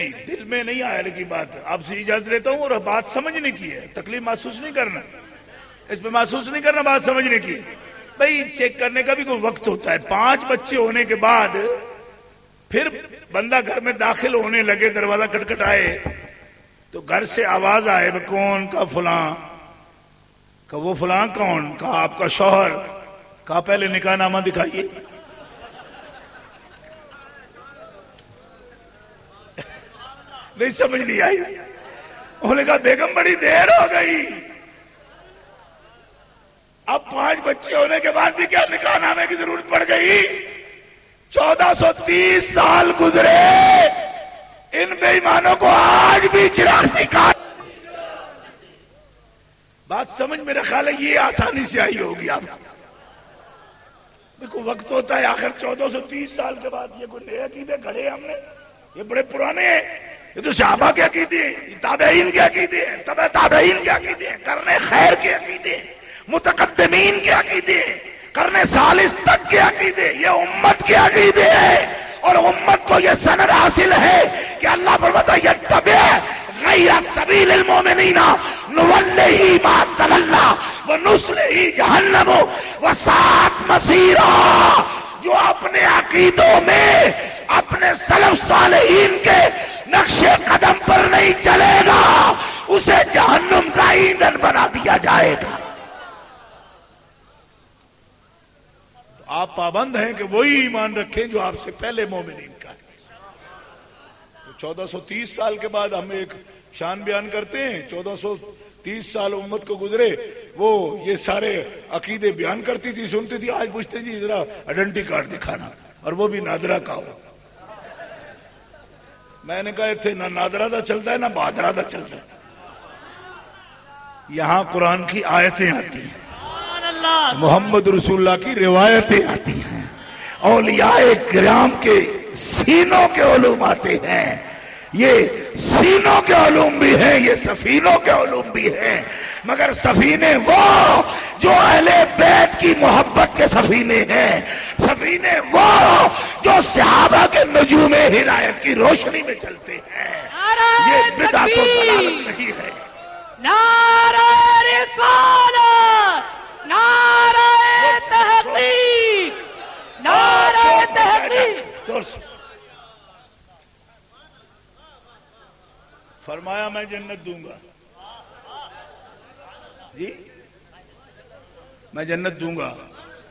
نہیں دل میں نہیں آیا لیکن بات آپ سے اجازت لیتا ہوں، اور بات سمجھنے کی ہے، تکلیف محسوس نہیں کرنا، اس پہ محسوس نہیں کرنا، بات سمجھنے کی ہے۔ بھئی چیک کرنے کا بھی کوئی وقت ہوتا ہے۔ 5 بچے ہونے کے بعد پھر بندہ گھر میں داخل ہونے لگے، دروازہ کھٹکھٹائے تو گھر سے آواز آئے، کون؟ کا فلاں۔ کہ وہ فلاں کون؟ کہا آپ کا شوہر۔ کہا پہلے نکاح نامہ دکھائیے۔ نہیں سمجھ نہیں آئی؟ انہوں نے کہا بیگم بڑی دیر ہو گئی، اب 5 بچے ہونے کے بعد بھی کیا نکاح نامے کی ضرورت پڑ گئی؟ 1430 سال گزرے، ان بے ایمانوں کو آج بھی چراغ دکھا۔ بات سمجھ میرا خیال ہے یہ آسانی سے آئی ہوگی آپ کو۔ دیکھو وقت ہوتا ہے، آخر 1430 سال کے بعد یہ کوئی نئے عقیدے گھڑے ہم نے، یہ بڑے پرانے ہیں، یہ تو صحابہ کے عقیدے ہیں، یہ تابعین کے عقیدے ہیں، تبع تابعین کے عقیدے ہیں، قرن خیر کے عقیدے ہیں، متقدمین کے عقیدے ہیں، قرن ثالث تک کے عقیدے، یہ امت کے عقیدے ہیں۔ اور امت کو یہ سند حاصل ہے کہ اللہ فرماتا ہے یتبع غیر سبیل المؤمنین نولہ ما تولی ونصلہ جہنم وساءت مصیرا۔ جو اپنے عقیدوں میں اپنے سلف صالحین کے نقش قدم پر نہیں چلے گا اسے جہنم کا ایندھن بنا دیا جائے گا۔ آپ پابند ہیں کہ وہی ایمان رکھیں جو آپ سے پہلے مومنین کا ہے۔ 1430 سال کے بعد ہم ایک شان بیان کرتے ہیں، 1430 سال امت کو گزرے، وہ یہ سارے عقیدے بیان کرتی تھی، سنتی تھی، آج پوچھتے جی ذرا آئیڈینٹی کارڈ دکھانا، اور وہ بھی نادرہ کا ہو۔ میں نے کہا تھے نہ نادرہ دا چلتا ہے نہ بادرہ دا چلتا ہے، یہاں قرآن کی آیتیں آتی ہیں، محمد رسول اللہ کی روایتیں آتی ہیں، اولیاء کرام کے سینوں کے علوم آتے ہیں، یہ سینوں کے علوم بھی ہیں، یہ سفینوں کے علوم بھی ہیں، مگر سفینے وہ جو اہل بیت کی محبت کے سفینے ہیں، سفینے وہ جو صحابہ کے نجوم ہدایت کی روشنی میں چلتے ہیں۔ یہ بدعت و ضلالت نہیں ہے۔ نعرہ رسالت، نعرہ تحقیق، نعرہ تحقیق۔ فرمایا میں جنت دوں گا، جی میں جنت دوں گا،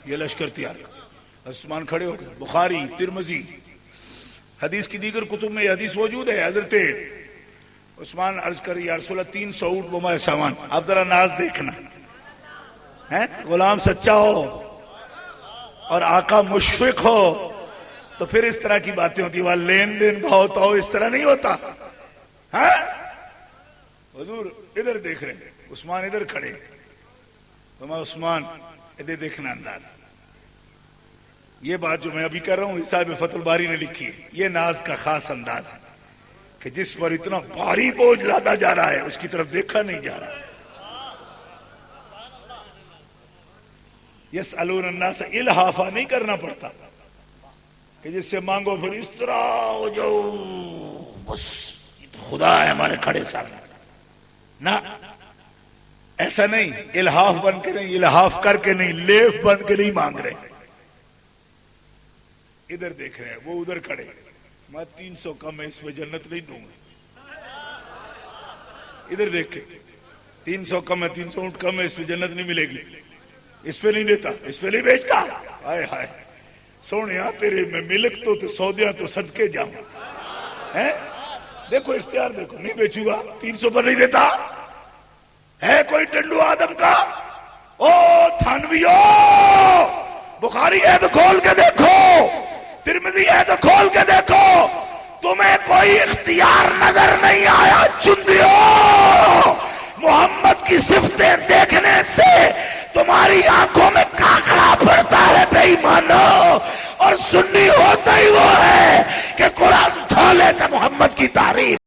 یہ لشکر تیار کر۔ عثمان کھڑے ہو گئے، بخاری، ترمذی، حدیث کی دیگر کتب میں یہ حدیث موجود ہے۔ حضرت عثمان عرض کر یا رسول اللہ 300 اونٹ بمائے سامان، آپ ذرا ناز دیکھنا ہے، غلام سچا ہو اور آقا مشفق ہو تو پھر اس طرح کی باتیں ہوتی ہیں، لین دین بھاؤ تو اس طرح نہیں ہوتا۔ ہاں حضور ادھر دیکھ رہے ہیں، عثمان ادھر کھڑے، تو میں عثمان ادھر دیکھنا انداز۔ یہ بات جو میں ابھی کر رہا ہوں صاحب فتح الباری نے لکھی ہے، یہ ناز کا خاص انداز ہے کہ جس پر اتنا بھاری بوجھ لادا جا رہا ہے اس کی طرف دیکھا نہیں جا رہا۔ یسألون الناس الحافہ نہیں کرنا پڑتا کہ جس سے مانگو پھر اس طرح ہو جاؤ، بس خدا ہے ہمارے کھڑے سامنے، نہ ایسا نہیں، الحاف بن کے نہیں، الحاف کر کے نہیں، لیف بن کے نہیں مانگ رہے، ادھر دیکھ رہے ہیں، وہ ادھر کھڑے، میں 300 کم ہے اس میں جنت نہیں دوں گا، ادھر دیکھ کے 300 کم ہے، 300 اونٹ کم ہے، اس میں جنت نہیں ملے گی، اس پہ نہیں دیتا، اس پہ نہیں بیچتا۔ ہائے ہائے سونیا تیرے میں ملک تو سودیاں تو صدقے جاؤں ہے، دیکھو اختیار دیکھو، نہیں بیچوں گا، 300 پر نہیں دیتا ہے کوئی ٹنڈو آدم کا۔ او تھانویو، بخاری ہے تو کھول کے دیکھو، ترمذی ہے تو کھول کے دیکھو، تمہیں کوئی اختیار نظر نہیں آیا؟ چندیو، محمد کی صفتیں دیکھنے سے تمہاری آنکھوں میں کاکڑا پڑتا ہے بے ایمانو، اور سنی ہوتا ہی وہ ہے کہ قرآن کھولے تو محمد کی تعریف